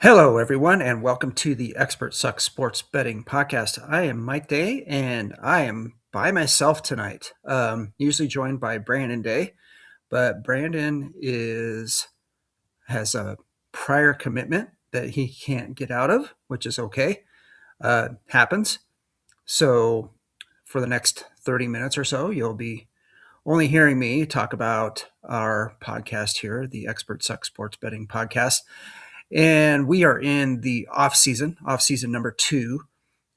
Hello, everyone, and welcome to the Experts Suck Sports Betting Podcast. I am Mike Day, and I am by myself tonight. Usually joined by Brandon Day, but Brandon has a prior commitment that he can't get out of, which is okay. Happens. So for the next 30 minutes or so, you'll be only hearing me talk about our podcast here, the Experts Suck Sports Betting Podcast. And we are in the off season number 2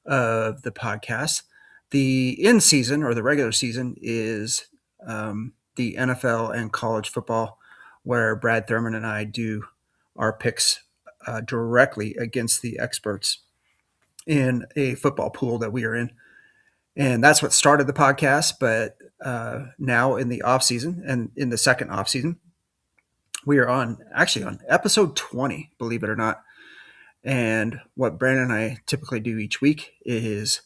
of the podcast. The in season or the regular season is the NFL and college football, where Brad Thurman and I do our picks directly against the experts in a football pool that we are in. And that's what started the podcast. But now in the off season and in the second off season, we are on episode 20, believe it or not. And what Brandon and I typically do each week is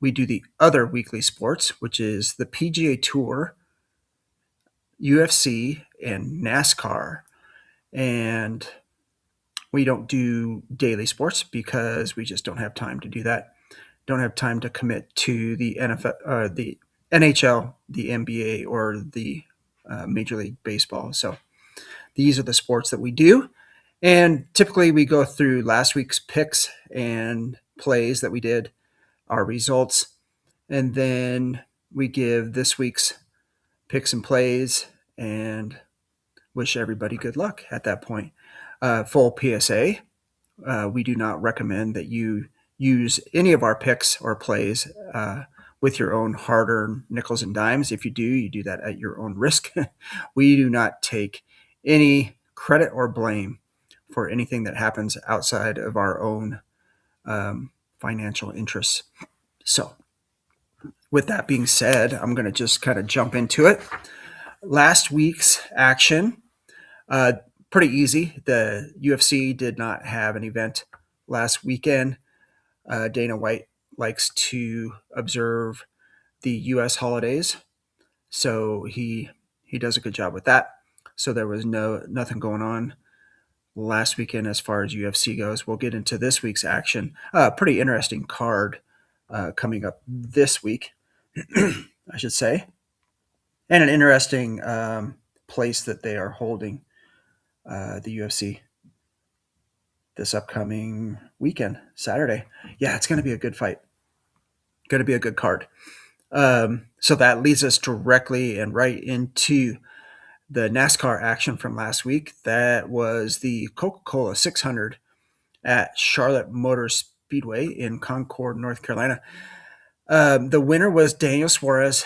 we do the other weekly sports, which is the PGA Tour, UFC, and NASCAR. And we don't do daily sports because we just don't have time to do that. Don't have time to commit to the NFL, the NHL, the NBA, or the Major League Baseball. So these are the sports that we do. And typically we go through last week's picks and plays that we did, our results, and then we give this week's picks and plays and wish everybody good luck at that point. Full PSA, we do not recommend that you use any of our picks or plays with your own hard-earned nickels and dimes. If you do that at your own risk. We do not take any credit or blame for anything that happens outside of our own financial interests. So with that being said, I'm going to just kind of jump into it. Last week's action, pretty easy. The UFC did not have an event last weekend. Dana White likes to observe the U.S. holidays, so he does a good job with that. So there was nothing going on last weekend as far as UFC goes. We'll get into this week's action. Pretty interesting card coming up this week, I should say, and an interesting place that they are holding the UFC this upcoming weekend, Saturday. Yeah, it's going to be a good fight. Going to be a good card. So that leads us directly and right into the NASCAR action from last week. That was the Coca-Cola 600 at Charlotte Motor Speedway in Concord, North Carolina. The winner was Daniel Suarez.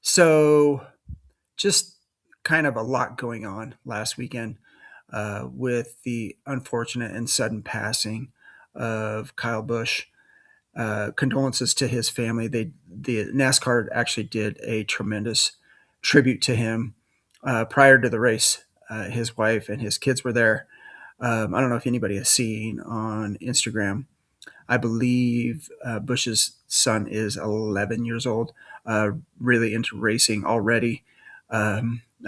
So just kind of a lot going on last weekend with the unfortunate and sudden passing of Kyle Busch. Condolences to his family. The NASCAR actually did a tremendous tribute to him prior to the race. His wife and his kids were there. I don't know if anybody has seen on Instagram. I believe Bush's son is 11 years old, really into racing already. I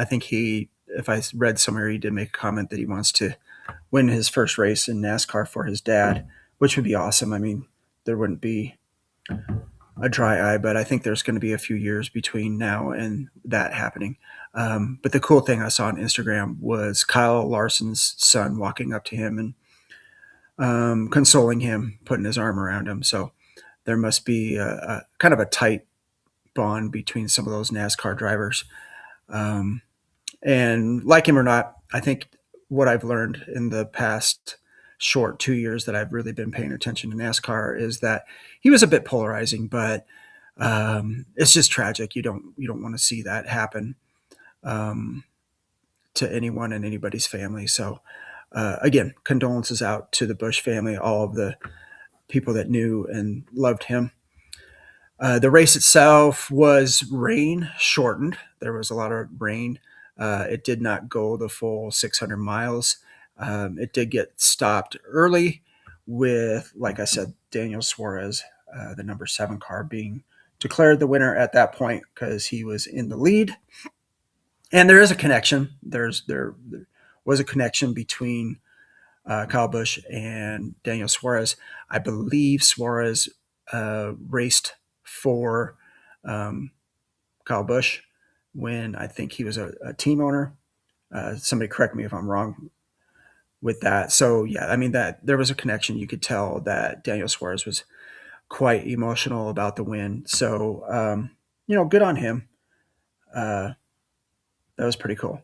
think if I read somewhere, he did make a comment that he wants to win his first race in NASCAR for his dad, which would be awesome. I mean, there wouldn't be a dry eye, but I think there's going to be a few years between now and that happening. But the cool thing I saw on Instagram was Kyle Larson's son walking up to him and consoling him, putting his arm around him. So there must be a kind of a tight bond between some of those NASCAR drivers. And like him or not, I think what I've learned in the past short 2 years that I've really been paying attention to NASCAR is that he was a bit polarizing, but it's just tragic. You don't want to see that happen to anyone and anybody's family. So again, condolences out to the Bush family, all of the people that knew and loved him. The race itself was rain shortened. There was a lot of rain. It did not go the full 600 miles. It did get stopped early with, like I said, Daniel Suarez, the number 7 car, being declared the winner at that point because he was in the lead. And there is a connection. There was a connection between Kyle Busch and Daniel Suarez. I believe Suarez raced for Kyle Busch when I think he was a team owner. Somebody correct me if I'm wrong with that. So yeah, I mean that there was a connection. You could tell that Daniel Suarez was quite emotional about the win. So good on him. That was pretty cool.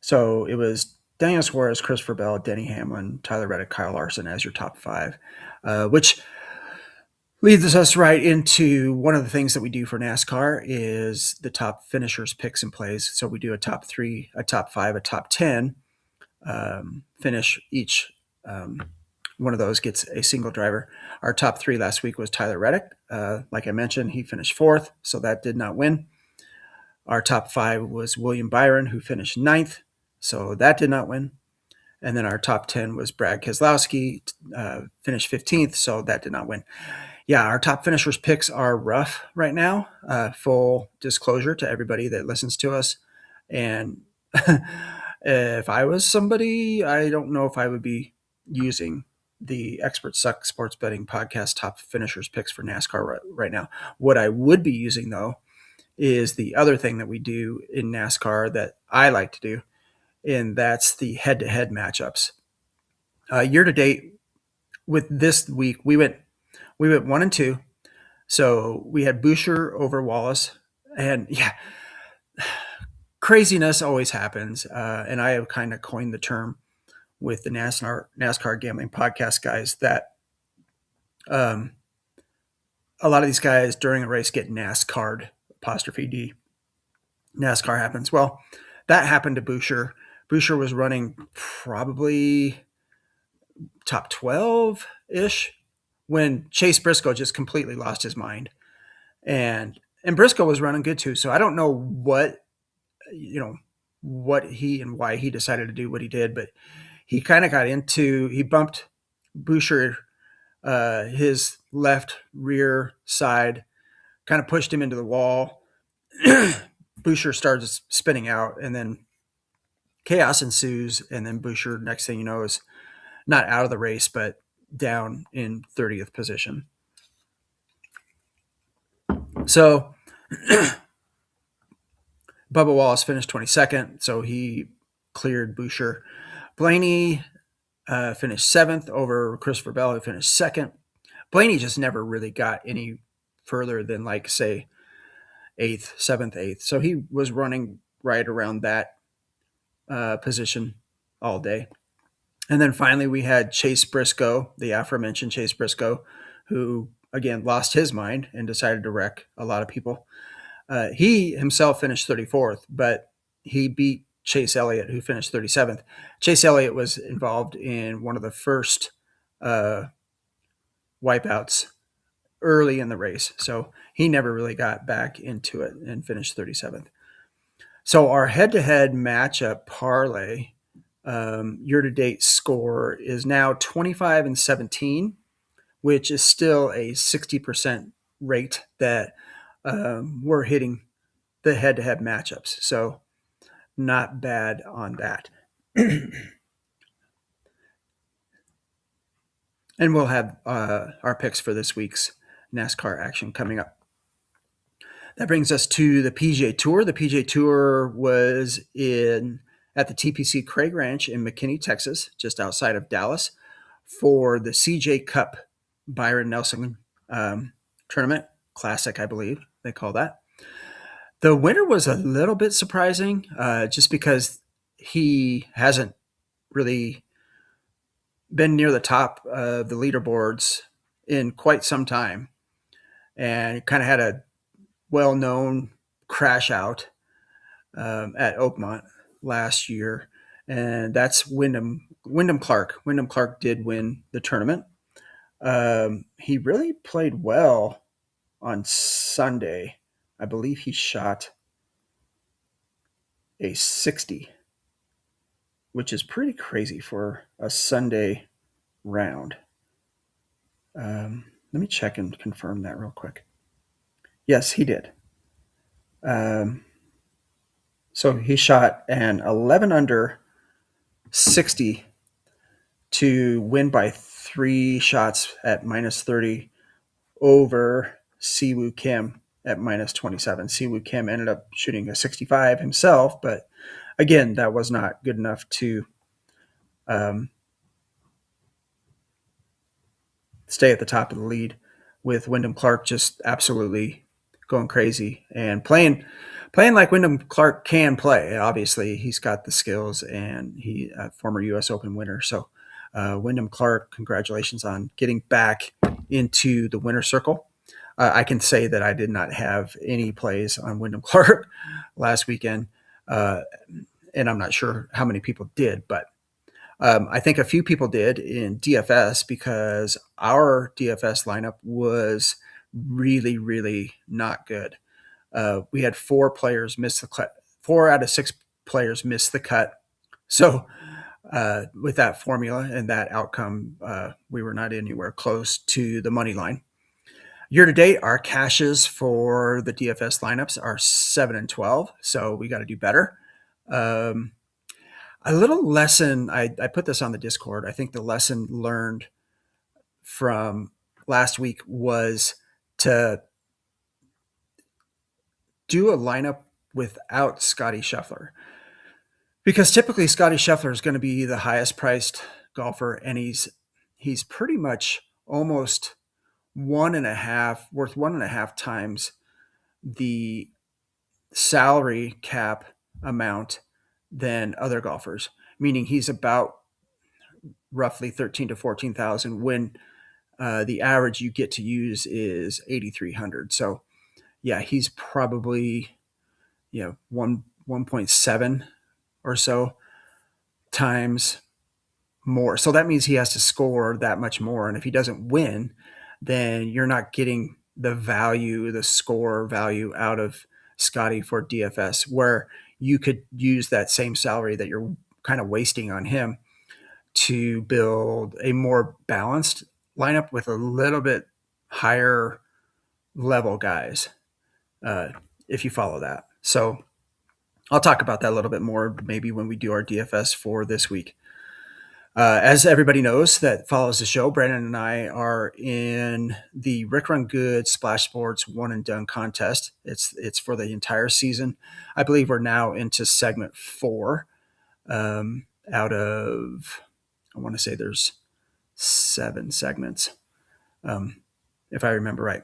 So it was Daniel Suarez, Christopher Bell, Denny Hamlin, Tyler Reddick, Kyle Larson as your top five, which leads us right into one of the things that we do for NASCAR is the top finishers picks and plays. So we do a top three, a top five, a top 10 finish each. One of those gets a single driver. Our top three last week was Tyler Reddick. Like I mentioned, he finished fourth, so that did not win. Our top five was William Byron, who finished ninth, so that did not win. And then our top 10 was Brad Keselowski, finished 15th, so that did not win. Yeah, our top finishers picks are rough right now. Full disclosure to everybody that listens to us. And if I was somebody, I don't know if I would be using the Experts Suck Sports Betting Podcast top finishers picks for NASCAR right now. What I would be using, though, is the other thing that we do in NASCAR that I like to do, and that's the head-to-head matchups. Year to date, with this week, we went 1-2. So we had Boucher over Wallace, and yeah, craziness always happens. And I have kind of coined the term with the NASCAR gambling podcast guys that a lot of these guys during a race get NASCAR'd, apostrophe D. NASCAR happens. Well, that happened to Boucher. Boucher was running probably top 12-ish when Chase Briscoe just completely lost his mind. And Briscoe was running good too. So I don't know what he and why he decided to do what he did, but he kind of he bumped Boucher, his left rear side, kind of pushed him into the wall. Boucher starts spinning out, and then chaos ensues. And then Boucher, next thing you know, is not out of the race, but down in 30th position. So Bubba Wallace finished 22nd, so he cleared Boucher. Blaney finished 7th over Christopher Bell, who finished 2nd. Blaney just never really got any further than, like, say, 8th, 7th, 8th. So he was running right around that position all day. And then finally we had Chase Briscoe, the aforementioned Chase Briscoe, who, again, lost his mind and decided to wreck a lot of people. He himself finished 34th, but he beat Chase Elliott, who finished 37th. Chase Elliott was involved in one of the first wipeouts early in the race, so he never really got back into it and finished 37th. So our head-to-head matchup parlay year-to-date score is now 25-17, which is still a 60% rate that we're hitting the head-to-head matchups. So not bad on that. And we'll have our picks for this week's NASCAR action coming up. That brings us to the PGA Tour. The PGA Tour was at the TPC Craig Ranch in McKinney, Texas, just outside of Dallas, for the CJ Cup Byron Nelson tournament. Classic, I believe they call that. The winner was a little bit surprising, just because he hasn't really been near the top of the leaderboards in quite some time, and kind of had a well-known crash out at Oakmont last year, and that's Wyndham Clark. Wyndham Clark did win the tournament. He really played well on Sunday. I believe he shot a 60, which is pretty crazy for a Sunday round. Let me check and confirm that real quick. Yes, he did. So he shot an 11 under 60 to win by 3 shots at -30 over Siwoo Kim at -27. Siwoo Kim ended up shooting a 65 himself, but again, that was not good enough to stay at the top of the lead, with Wyndham Clark just absolutely going crazy and playing like Wyndham Clark can play. Obviously, he's got the skills, and he a former U.S. Open winner. So, Wyndham Clark, congratulations on getting back into the winner's circle. I can say that I did not have any plays on Wyndham Clark last weekend, and I'm not sure how many people did, but I think a few people did in DFS, because our DFS lineup was really, really not good. We had 4 players miss the cut. 4 out of 6 players missed the cut. So with that formula and that outcome, we were not anywhere close to the money line. Year to date, our cashes for the DFS lineups are 7 and 12. So we got to do better. A little lesson, I put this on the Discord. I think the lesson learned from last week was to do a lineup without Scotty Scheffler, because typically Scotty Scheffler is going to be the highest priced golfer, and he's pretty much almost worth 1.5 times the salary cap amount than other golfers, meaning he's about roughly 13 to 14,000 when the average you get to use is 8,300. So yeah, he's probably 1.7 or so times more. So that means he has to score that much more, and if he doesn't win, then you're not getting the score value out of Scotty for DFS, where you could use that same salary that you're kind of wasting on him to build a more balanced lineup with a little bit higher level guys, if you follow that. So I'll talk about that a little bit more maybe when we do our DFS for this week. As everybody knows that follows the show, Brandon and I are in the Rick Run Good Splash Sports One and Done contest. It's for the entire season. I believe we're now into segment 4 out of, I want to say there's 7 segments, if I remember right.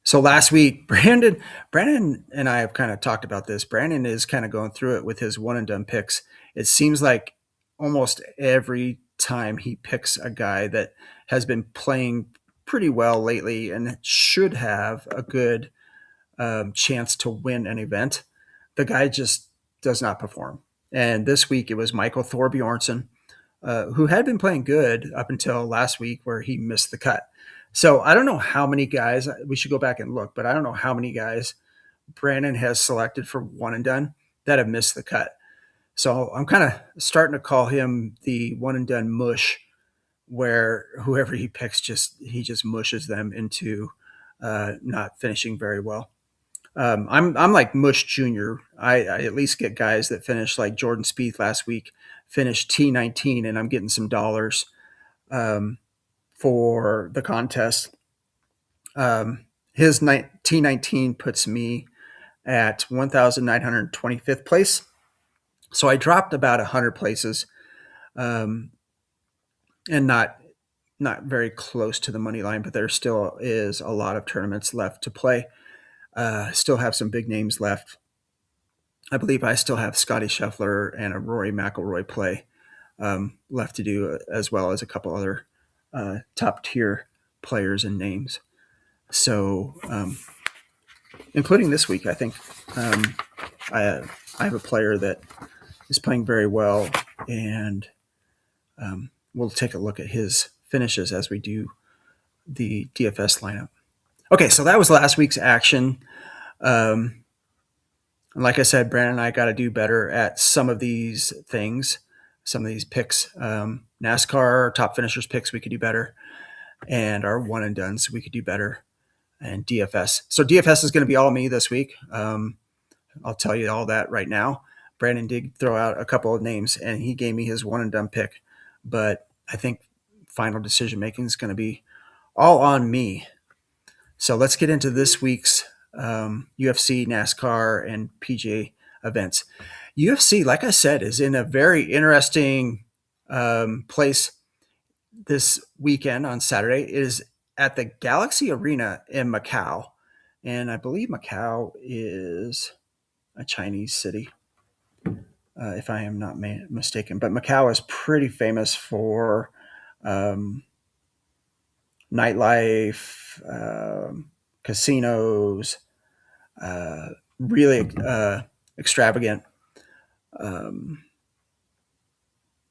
So last week, Brandon and I have kind of talked about this. Brandon is kind of going through it with his one and done picks. It seems like almost every time he picks a guy that has been playing pretty well lately and should have a good chance to win an event, the guy just does not perform. And this week it was Michael Thorbjornsen, who had been playing good up until last week, where he missed the cut. So I don't know how many guys, we should go back and look, but I don't know how many guys Brandon has selected for one and done that have missed the cut. So I'm kind of starting to call him the one and done mush, where whoever he picks, he just mushes them into not finishing very well. I'm like Mush Jr. I at least get guys that finish like Jordan Spieth last week, finished T19, and I'm getting some dollars for the contest. His T19 puts me at 1,925th place. So I dropped about 100 places, and not very close to the money line, but there still is a lot of tournaments left to play. Still have some big names left. I believe I still have Scotty Scheffler and a Rory McIlroy play left to do, as well as a couple other top tier players and names. So, including this week, I think I have a player that is playing very well, and we'll take a look at his finishes as we do the DFS lineup. Okay, so that was last week's action. Like I said, Brandon and I got to do better at some of these things, some of these picks. NASCAR top finishers picks, we could do better, and our one and done, so we could do better, and DFS. So DFS is going to be all me this week. I'll tell you all that right now. Brandon did throw out a couple of names, and he gave me his one and done pick, but I think final decision making is going to be all on me. So let's get into this week's UFC, NASCAR, and PGA events. UFC, like I said, is in a very interesting place this weekend on Saturday. It is at the Galaxy Arena in Macau. And I believe Macau is a Chinese city, if I am not mistaken. But Macau is pretty famous for um, nightlife, casinos, really extravagant um,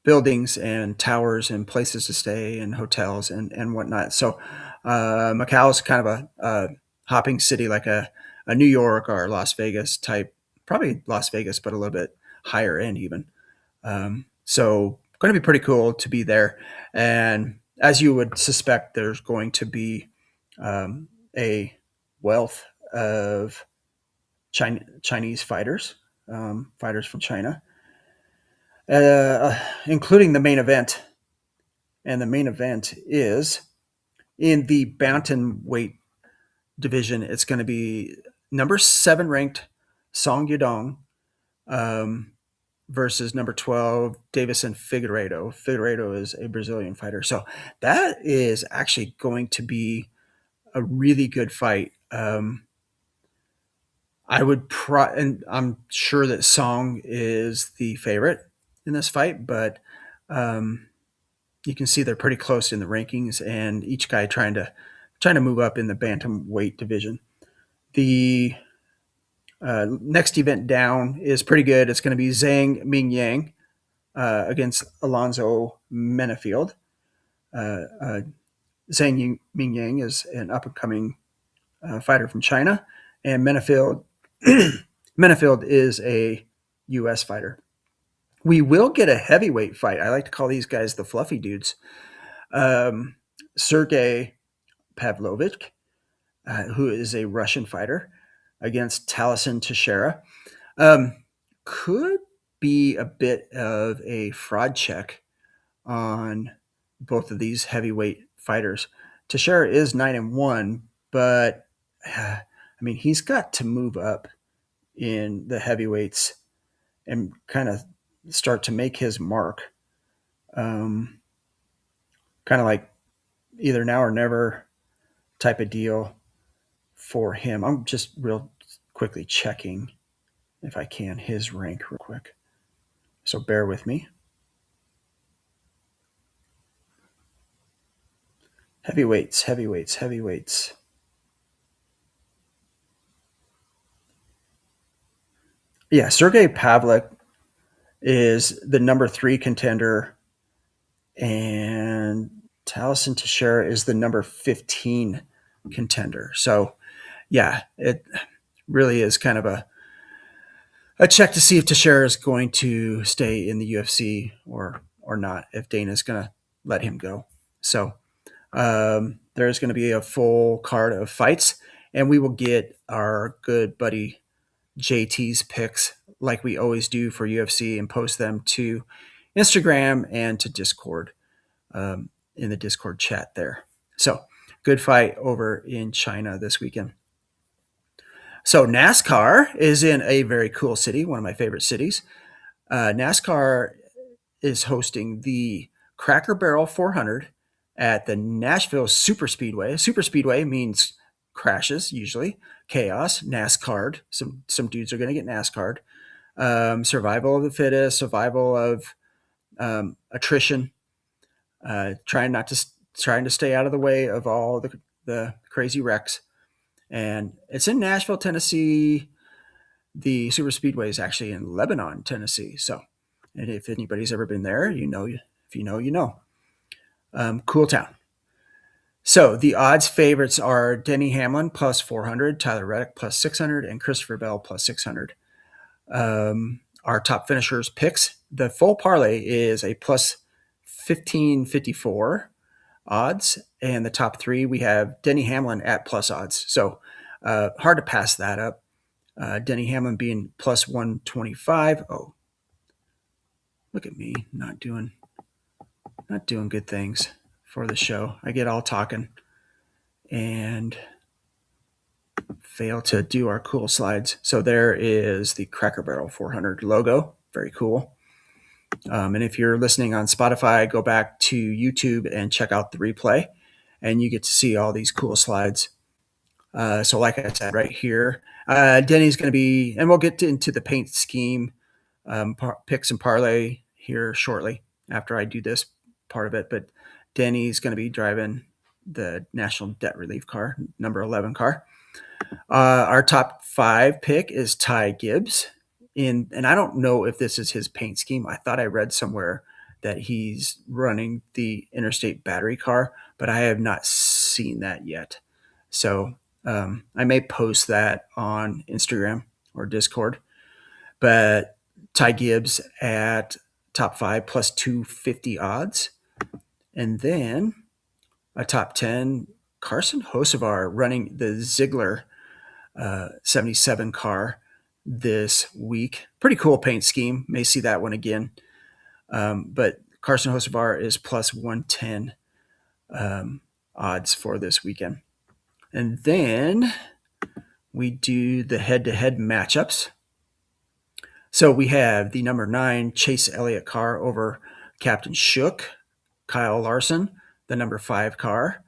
buildings and towers and places to stay and hotels and whatnot. So Macau is kind of a hopping city, like a New York or Las Vegas type, probably Las Vegas, but a little bit higher end even. So going to be pretty cool to be there. And as you would suspect, there's going to be a wealth of Chinese fighters, fighters from China, including the main event. And the main event is in the bantamweight division. It's going to be number 7 ranked Song Yudong versus number 12 Davison Figueiredo. Figueiredo is a Brazilian fighter. So that is actually going to be a really good fight. And I'm sure that Song is the favorite in this fight, but you can see they're pretty close in the rankings, and each guy trying to move up in the bantamweight division. The next event down is pretty good. It's going to be Zhang Mingyang against Alonzo Menefield. Zhang Mingyang is an up and coming fighter from China, and Menefield is a U.S. fighter. We will get a heavyweight fight. I like to call these guys the fluffy dudes. Sergey Pavlovich, who is a Russian fighter, against Taliesin Teixeira. Could be a bit of a fraud check on both of these heavyweight fighters. Teixeira is 9-1, but I mean, he's got to move up in the heavyweights and kind of start to make his mark. Kind of like either now or never type of deal for him. I'm just real quickly checking, if I can, his rank real quick. So bear with me. Heavyweights. Yeah, Sergey Pavlik is the number 3 contender, and Taliesin Teixeira is the number 15 contender. So, yeah, it really is kind of a check to see if Teixeira is going to stay in the UFC or not, if Dana's going to let him go. So there's going to be a full card of fights, and we will get our good buddy JT's picks like we always do for UFC and post them to Instagram and to Discord in the Discord chat there. So good fight over in China this weekend. So NASCAR is in a very cool city, one of my favorite cities. NASCAR is hosting the Cracker Barrel 400 at the Nashville Superspeedway. Superspeedway means crashes, usually chaos. NASCAR. Some dudes are going to get NASCAR. Survival of the fittest, survival of attrition. Trying to stay out of the way of all the crazy wrecks. And it's in Nashville, Tennessee. The Super Speedway is actually in Lebanon, Tennessee. So, and if anybody's ever been there, you know. If you know, you know. Cool town. So the odds favorites are Denny Hamlin plus 400, Tyler Reddick plus 600, and Christopher Bell plus 600. Our top finishers picks. The full parlay is a plus 1554 odds, and the top 3 we have Denny Hamlin at plus odds. So hard to pass that up. Denny Hamlin being plus 125. Oh, look at me not doing not doing good things for the show. I get all talking and fail to do our cool slides. So there is the Cracker Barrel 400 logo. Very cool. And if you're listening on Spotify, go back to YouTube and check out the replay, and you get to see all these cool slides. So like I said, right here, Denny's going to be, and we'll get into the paint scheme picks and parlay here shortly after I do this part of it. But Denny's going to be driving the National Debt Relief car, number 11 car. Our top 5 pick is Ty Gibbs. And I don't know if this is his paint scheme. I thought I read somewhere that he's running the Interstate battery car, but I have not seen that yet. So I may post that on Instagram or Discord. But Ty Gibbs at top 5 plus 250 odds. And then a top 10, Carson Hocevar running the Ziegler 77 car this week. Pretty cool paint scheme. May see that one again. But Carson Hocevar is plus 110 odds for this weekend. And then we do the head-to-head matchups. So we have the number 9 Chase Elliott car over Captain Shook, Kyle Larson, the number 5 car.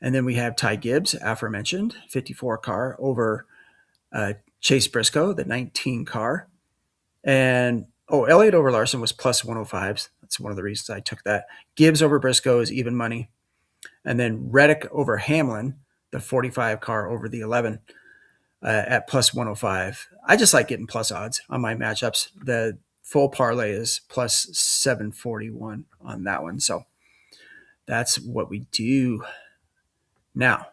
And then we have Ty Gibbs, aforementioned, 54 car over Chase Briscoe, the 19 car. And, Elliott over Larson was plus 105. That's one of the reasons I took that. Gibbs over Briscoe is even money. And then Reddick over Hamlin, the 45 car over the 11 at plus 105. I just like getting plus odds on my matchups. The full parlay is plus 741 on that one. So that's what we do. Now,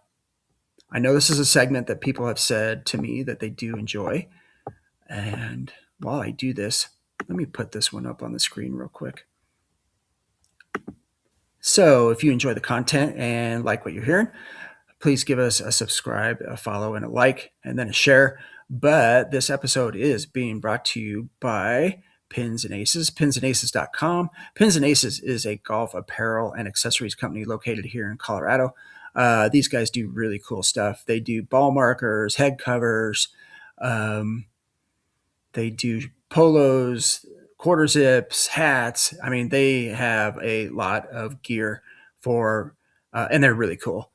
I know this is a segment that people have said to me that they do enjoy. And while I do this, let me put this one up on the screen real quick. So if you enjoy the content and like what you're hearing, please give us a subscribe, a follow, and a like, and then a share. But this episode is being brought to you by Pins and Aces, pinsandaces.com. Pins and Aces is a golf apparel and accessories company located here in Colorado. These guys do really cool stuff. They do ball markers, head covers. They do polos, quarter zips, hats. I mean, they have a lot of gear for, and they're really cool.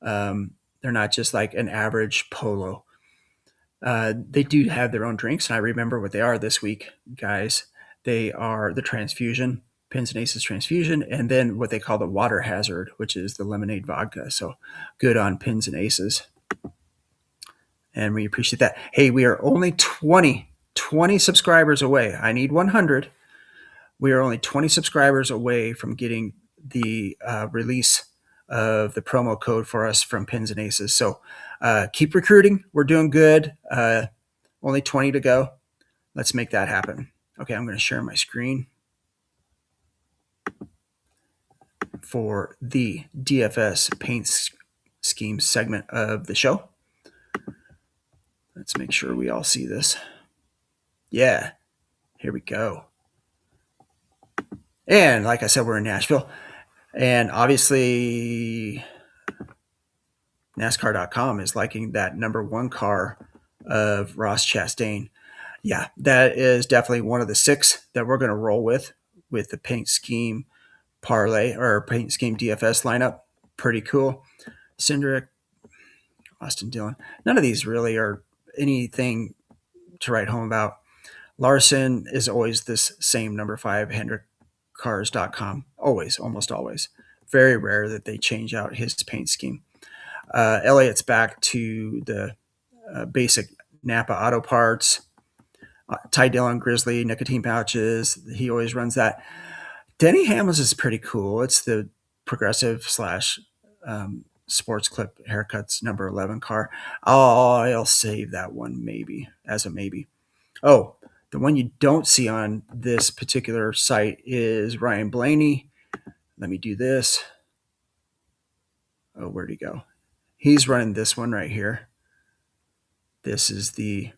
They're not just like an average polo. They do have their own drinks, and I remember what they are this week, guys. They are the Transfusion, Pins and Aces Transfusion, and then what they call the Water Hazard, which is the lemonade vodka. So good on Pins and Aces. And we appreciate that. Hey, we are only 20 subscribers away. I need 100. We are only 20 subscribers away from getting the release of the promo code for us from Pins and Aces. So keep recruiting. We're doing good. Only 20 to go. Let's make that happen. Okay, I'm going to share my screen for the DFS paint scheme segment of the show. Let's make sure we all see this. Yeah, here we go. And like I said, we're in Nashville. And obviously, NASCAR.com is liking that number 1 car of Ross Chastain. Yeah, that is definitely one of the 6 that we're going to roll with the paint scheme parlay or paint scheme DFS lineup. Pretty cool. Cindric, Austin Dillon. None of these really are anything to write home about. Larson is always this same number 5, HendrickCars.com. Always, almost always. Very rare that they change out his paint scheme. Elliott's back to the basic Napa Auto Parts. Ty Dillon, Grizzly, nicotine pouches. He always runs that. Denny Hamlin's is pretty cool. It's the progressive / sports clip haircuts number 11 car. I'll save that one maybe as a maybe. Oh, the one you don't see on this particular site is Ryan Blaney. Let me do this. Oh, where'd he go? He's running this one right here. This is the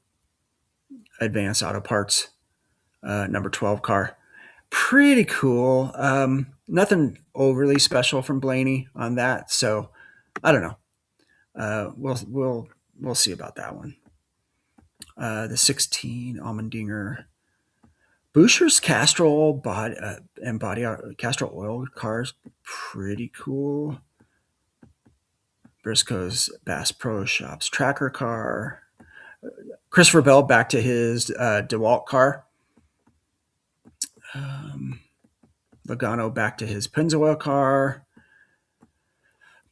Advanced Auto Parts number 12 car. Pretty cool. Nothing overly special from Blaney on that. So I don't know. We'll see about that one. The 16 Almendinger. Boucher's Castrol Castrol oil cars, pretty cool. Briscoe's Bass Pro Shops tracker car. Christopher Bell back to his DeWalt car. Logano back to his Pennzoil car.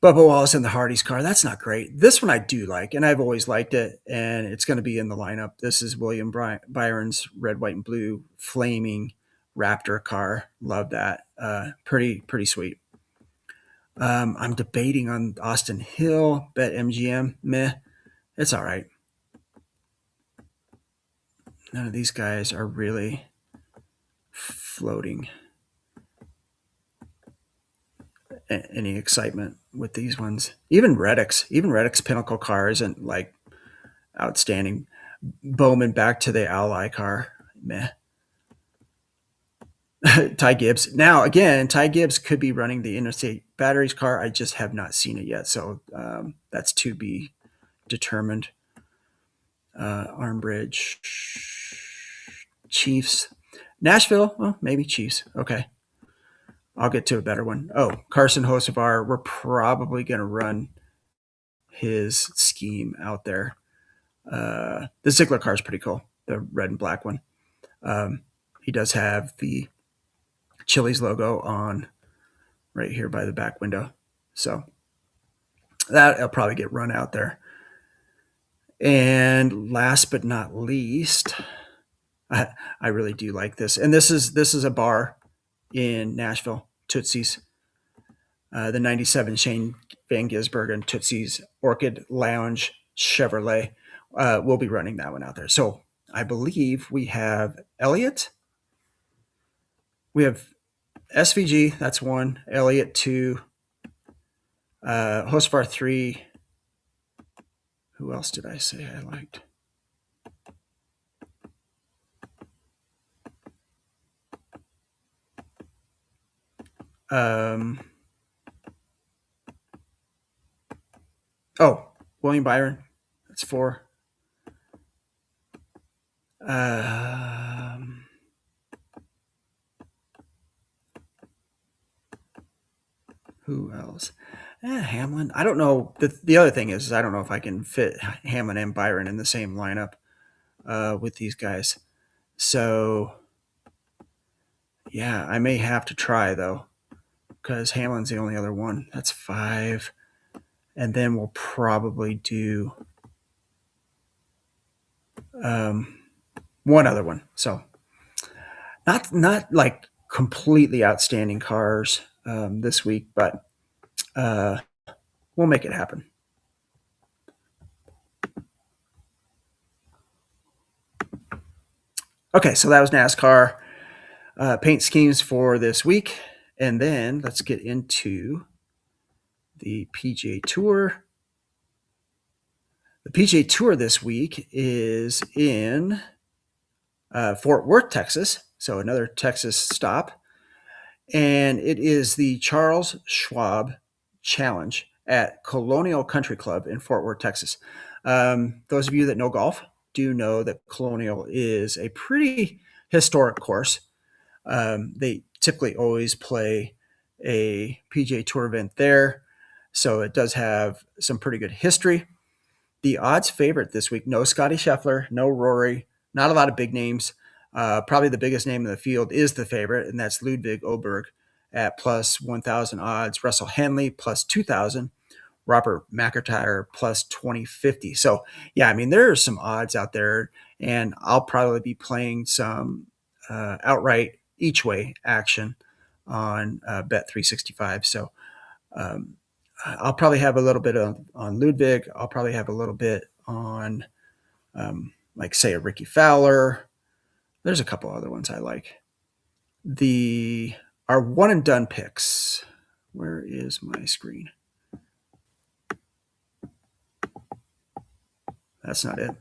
Bubba Wallace in the Hardy's car. That's not great. This one I do like, and I've always liked it, and it's going to be in the lineup. This is William Byron's red, white, and blue flaming Raptor car. Love that. Pretty sweet. I'm debating on Austin Hill, bet MGM. Meh. It's all right. None of these guys are really floating any excitement with these ones. Even Reddick's Pinnacle car isn't like outstanding. Bowman back to the Ally car. Meh. Ty Gibbs. Now, again, Ty Gibbs could be running the Interstate Batteries car. I just have not seen it yet. So that's to be determined. Armbridge. Chiefs. Nashville. Well, maybe Chiefs. Okay. I'll get to a better one. Oh, Carson Hocevar. We're probably going to run his scheme out there. The Ziegler car is pretty cool. The red and black one. He does have the Chili's logo on right here by the back window. So that'll probably get run out there. And last but not least, I really do like this. And this is a bar in Nashville, Tootsie's. The 97 Shane Van Gisbergen Tootsie's Orchid Lounge Chevrolet. We'll be running that one out there. So I believe we have Elliott. We have SVG, that's one. Elliott, two. Hosvar, three. Who else did I say I liked? William Byron. That's four. Who else? Hamlin. I don't know. The other thing is I don't know if I can fit Hamlin and Byron in the same lineup with these guys. So, yeah, I may have to try, though, because Hamlin's the only other one. That's five. And then we'll probably do one other one. So, not like completely outstanding cars this week, but we'll make it happen. Okay, so that was NASCAR paint schemes for this week. And then let's get into the PGA Tour. The PGA Tour this week is in Fort Worth, Texas. So another Texas stop. And it is the Charles Schwab Challenge at Colonial Country Club in Fort Worth, Texas. Those of you that know golf do know that Colonial is a pretty historic course. They typically always play a PGA Tour event there. So it does have some pretty good history. The odds favorite this week, no Scotty Scheffler, no Rory, not a lot of big names. Probably the biggest name in the field is the favorite, and that's Ludwig Oberg at plus 1,000 odds. Russell Henley plus 2,000. Robert McIntyre plus 2050. So, yeah, I mean, there are some odds out there, and I'll probably be playing some outright each way action on Bet 365. So, I'll probably have a little bit on Ludwig. I'll probably have a little bit on, like, say, a Ricky Fowler. There's a couple other ones I like. Our one and done picks. Where is my screen? That's not it.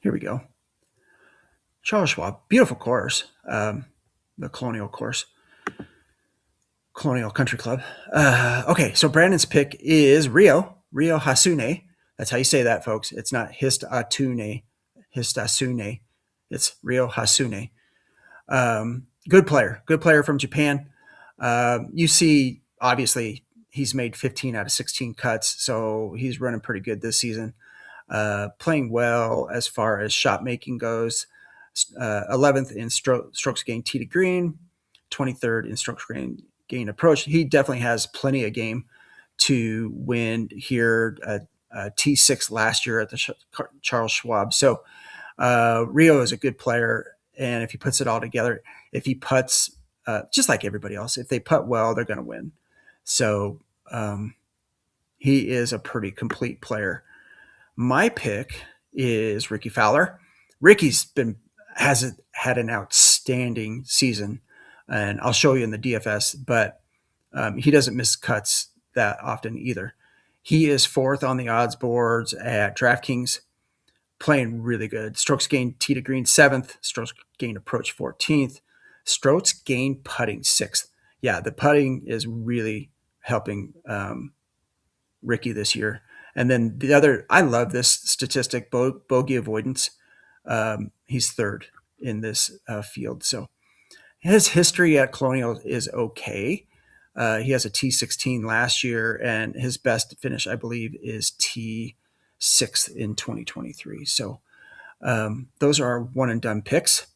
Here we go. Charles Schwab, beautiful course, the Colonial course, Colonial Country Club. Okay, so Brandon's pick is Rio Hasune. That's how you say that, folks. It's not Histasune. It's Rio Hasune. Good player from Japan. You see, obviously, he's made 15 out of 16 cuts, so he's running pretty good this season. Playing well as far as shot making goes. 11th in strokes gained tee to green, 23rd in strokes gained approach. He definitely has plenty of game to win here. T6 last year at the Charles Schwab. So Rio is a good player, and if he puts it all together, if he putts just like everybody else, if they putt well, they're going to win. So he is a pretty complete player. My pick is Ricky Fowler. Ricky's has had an outstanding season, and I'll show you in the DFS, but he doesn't miss cuts that often either. He is 4th on the odds boards at DraftKings, playing really good. Strokes gained tee to green 7th, strokes gained approach 14th, strokes gained putting 6th. Yeah, the putting is really helping Ricky this year. And then the other, I love this statistic, bogey avoidance. He's 3rd in this field. So his history at Colonial is okay. He has a T16 last year, and his best finish, I believe, is T6 in 2023. So those are our one and done picks.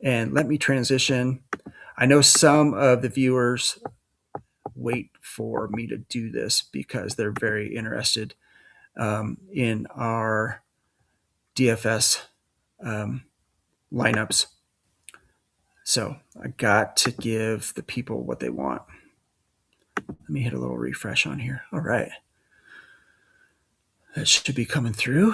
And let me transition. I know some of the viewers wait for me to do this because they're very interested in our DFS lineups. So I got to give the people what they want. Let me hit a little refresh on here. All right. That should be coming through.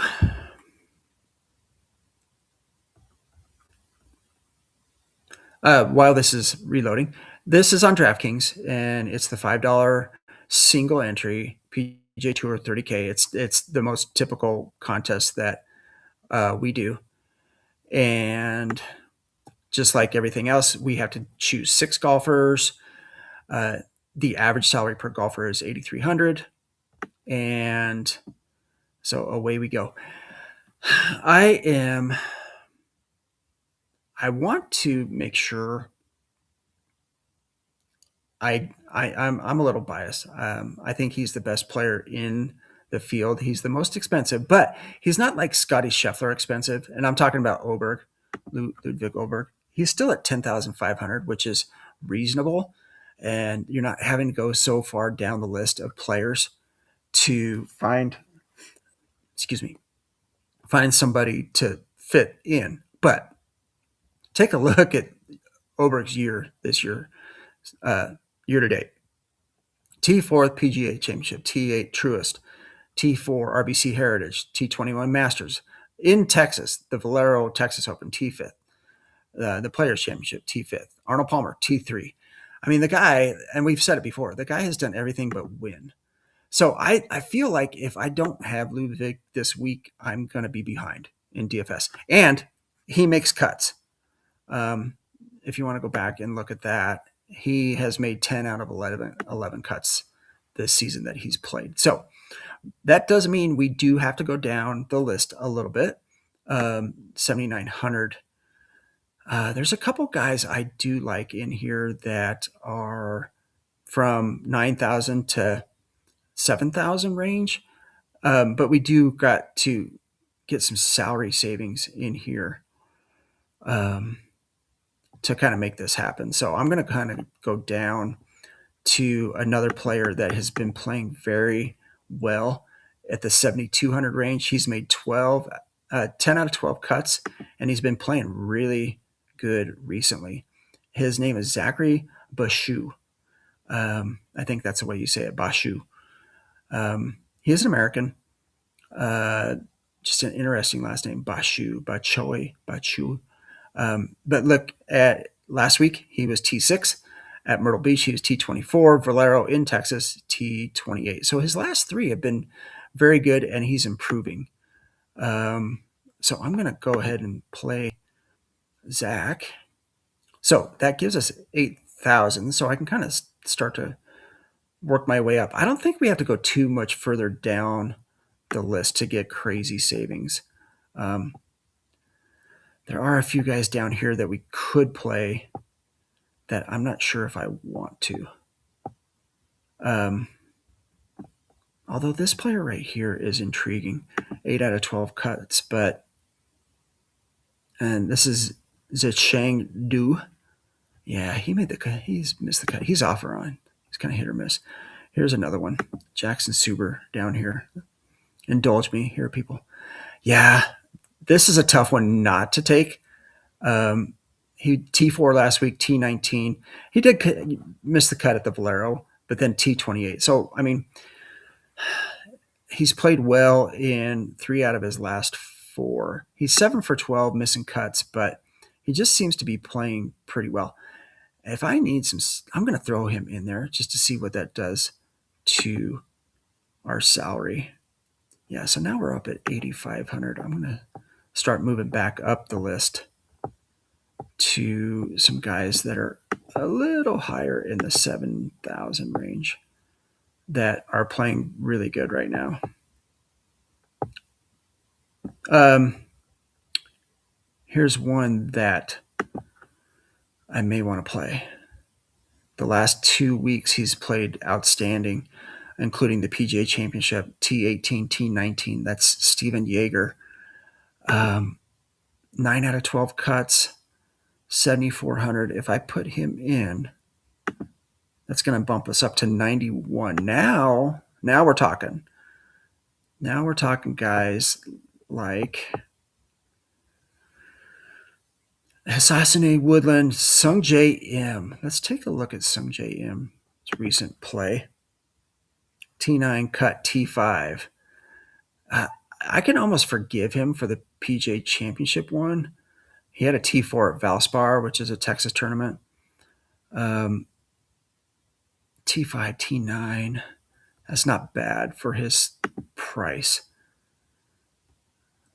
While this is reloading, this is on DraftKings, and it's the $5 single entry PGA Tour 30K. It's the most typical contest that we do, and just like everything else, we have to choose 6 golfers. The average salary per golfer is $8,300, and so away we go. I want to make sure. I'm a little biased. I think he's the best player in the field. He's the most expensive, but he's not like Scotty Scheffler expensive. And I'm talking about Ludwig Oberg. He's still at 10,500, which is reasonable. And you're not having to go so far down the list of players to find somebody to fit in. But take a look at Oberg's year this year, year to date. T4 PGA Championship, T8 Truist, T4 RBC Heritage, T21 Masters. In Texas, the Valero Texas Open, T5th. The Players Championship, T5th. Arnold Palmer, T3. I mean, the guy, and we've said it before, the guy has done everything but win. So I feel like if I don't have Ludwig this week, I'm going to be behind in DFS. And he makes cuts. If you want to go back and look at that, he has made 10 out of 11 cuts this season that he's played. So that does mean we do have to go down the list a little bit. 7,900. There's a couple guys I do like in here that are from 9,000 to 7,000 range. But we do got to get some salary savings in here to kind of make this happen. So I'm going to kind of go down to another player that has been playing very well at the 7,200 range. He's made 10 out of 12 cuts, and he's been playing really good recently. His name is Zachary Bashu. I think that's the way you say it, Bashu. He is an American. Just an interesting last name, Bachoy. But look at last week, he was T6. At Myrtle Beach, he was T24. Valero in Texas, T28. So his last 3 have been very good, and he's improving. So I'm going to go ahead and play Zach. So that gives us 8,000. So I can kind of start to work my way up. I don't think we have to go too much further down the list to get crazy savings. Um, there are a few guys down here that we could play that I'm not sure if I want to. Um, although this player right here is intriguing, 8 out of 12 cuts, and this is Zicheng Du. Yeah, he made the cut. He's missed the cut. He's off or on. He's kind of hit or miss. Here's another one. Jackson Suber down here. Indulge me here, people. Yeah, this is a tough one not to take. He T4 last week, T19. He did miss the cut at the Valero, but then T28. So, I mean, he's played well in 3 out of his last 4. He's 7 for 12 missing cuts, but he just seems to be playing pretty well. If I need some, I'm going to throw him in there just to see what that does to our salary. Yeah, so now we're up at 8,500. I'm going to start moving back up the list to some guys that are a little higher in the 7,000 range that are playing really good right now. Here's one that I may want to play. The last 2 weeks he's played outstanding, including the PGA Championship, T18, T19. That's Steven Yeager. 9 out of 12 cuts, 7,400. If I put him in, that's going to bump us up to 91. Now we're talking. Now we're talking guys like Hassasine Woodland, Sung J M. Let's take a look at Sung J M's recent play. T9 cut T5. I can almost forgive him for the PGA Championship one. He had a T4 at Valspar, which is a Texas tournament. T5, T9. That's not bad for his price.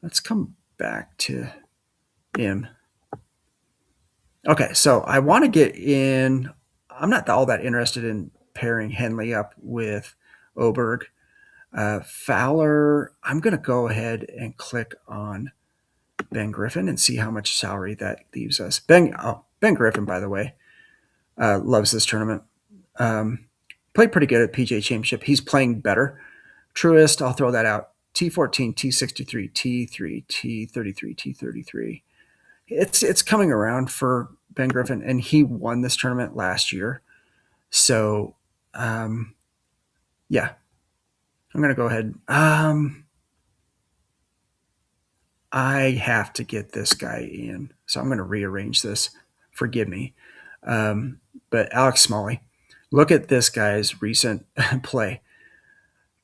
Let's come back to him. Okay, so I want to get in. I'm not all that interested in pairing Henley up with Oberg. Fowler, I'm going to go ahead and click on Ben Griffin and see how much salary that leaves us. Ben Griffin, by the way, loves this tournament. Played pretty good at PGA Championship. He's playing better. Truist, I'll throw that out. T14, T63, T3, T33, T33. It's coming around for Ben Griffin, and he won this tournament last year. So, yeah, I'm going to go ahead. I have to get this guy in, so I'm going to rearrange this. Forgive me. But Alex Smalley, look at this guy's recent play.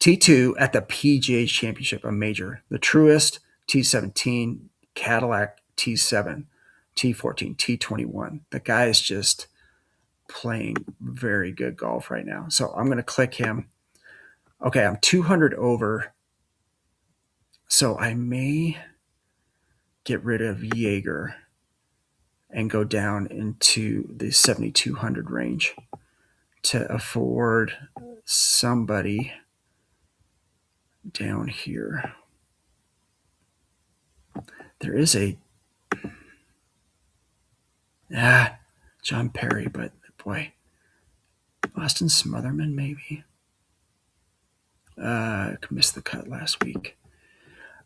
T2 at the PGA Championship, a major. The Truist, T17, Cadillac, T7, T14, T21. The guy is just playing very good golf right now. So I'm going to click him. Okay, I'm 200 over. So I may get rid of Yeager and go down into the 7,200 range to afford somebody down here. There is a John Perry, but boy, Austin Smotherman maybe. Missed the cut last week.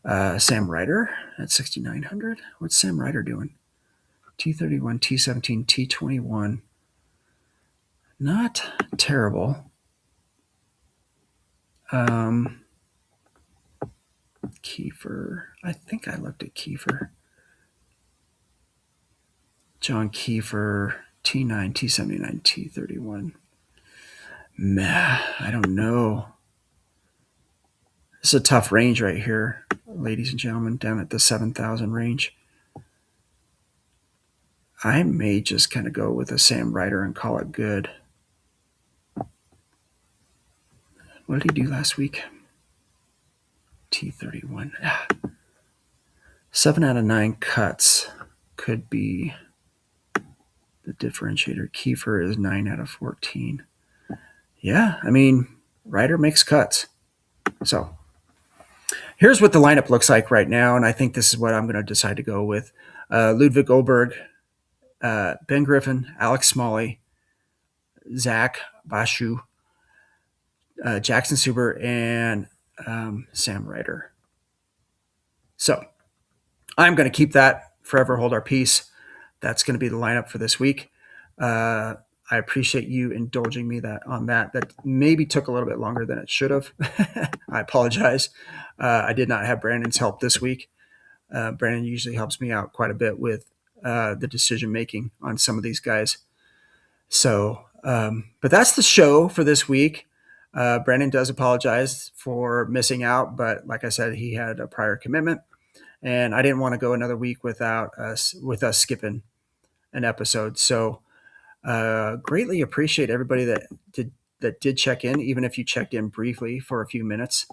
Sam Ryder at 6,900. What's Sam Ryder doing? T31, T17, T21. Not terrible. Kiefer. I think I looked at Kiefer. John Kiefer, T9, T79, T31. Meh, I don't know. This is a tough range right here, ladies and gentlemen, down at the 7,000 range. I may just kind of go with a Sam Ryder and call it good. What did he do last week? T31. 7 out of 9 cuts. could be the differentiator. Kiefer is 9 out of 14. Yeah, I mean, Ryder makes cuts. So here's what the lineup looks like right now, and I think this is what I'm going to decide to go with. Ludwig Goldberg, Ben Griffin, Alex Smalley, Zach Bashu, Jackson Suber, and Sam Ryder. So I'm going to keep that forever, hold our peace. That's going to be the lineup for this week. I appreciate you indulging me on that. That maybe took a little bit longer than it should have. I apologize. I did not have Brandon's help this week. Brandon usually helps me out quite a bit with the decision making on some of these guys. So, but that's the show for this week. Brandon does apologize for missing out, but like I said, he had a prior commitment, and I didn't want to go another week with us skipping an episode. So, greatly appreciate everybody that did check in, even if you checked in briefly for a few minutes.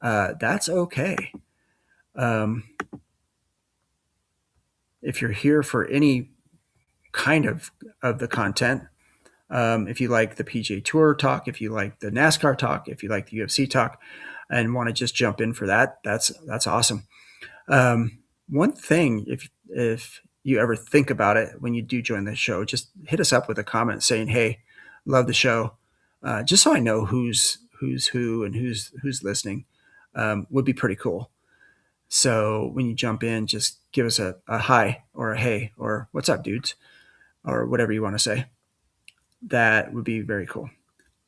That's okay. If you're here for any kind of the content, if you like the PGA Tour talk, if you like the NASCAR talk, if you like the UFC talk, and want to just jump in for that, that's awesome. One thing, if you ever think about it when you do join the show, just hit us up with a comment saying, "Hey, love the show," just so I know who's who and who's listening. Would be pretty cool. So when you jump in, just give us a hi or a hey or what's up, dudes, or whatever you want to say. That would be very cool.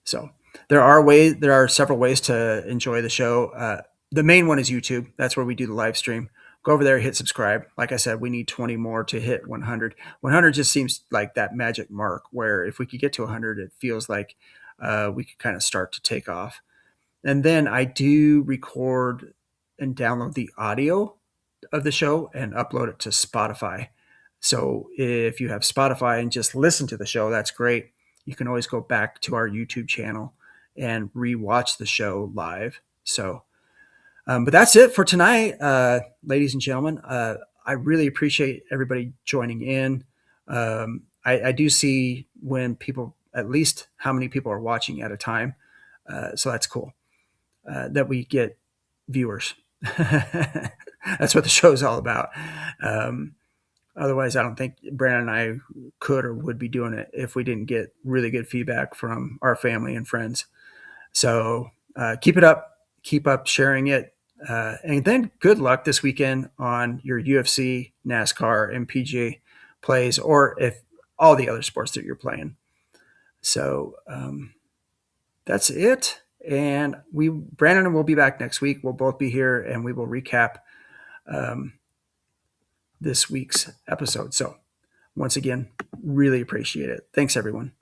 So there are several ways to enjoy the show. The main one is YouTube. That's where we do the live stream. Go over there, hit subscribe. Like I said, we need 20 more to hit 100. 100 just seems like that magic mark where if we could get to 100, it feels like we could kind of start to take off. And then I do record and download the audio of the show and upload it to Spotify. So if you have Spotify and just listen to the show, that's great. You can always go back to our YouTube channel and rewatch the show live. So, but that's it for tonight, ladies and gentlemen. I really appreciate everybody joining in. I do see when people, at least how many people are watching at a time. So that's cool that we get viewers. That's what the show is all about. Otherwise, I don't think Brandon and I could or would be doing it if we didn't get really good feedback from our family and friends. So keep it up. Keep up sharing it. And then good luck this weekend on your UFC, NASCAR, and PGA plays, or if all the other sports that you're playing. So that's it. And Brandon will be back next week. We'll both be here and we will recap this week's episode. So once again, really appreciate it. Thanks, everyone.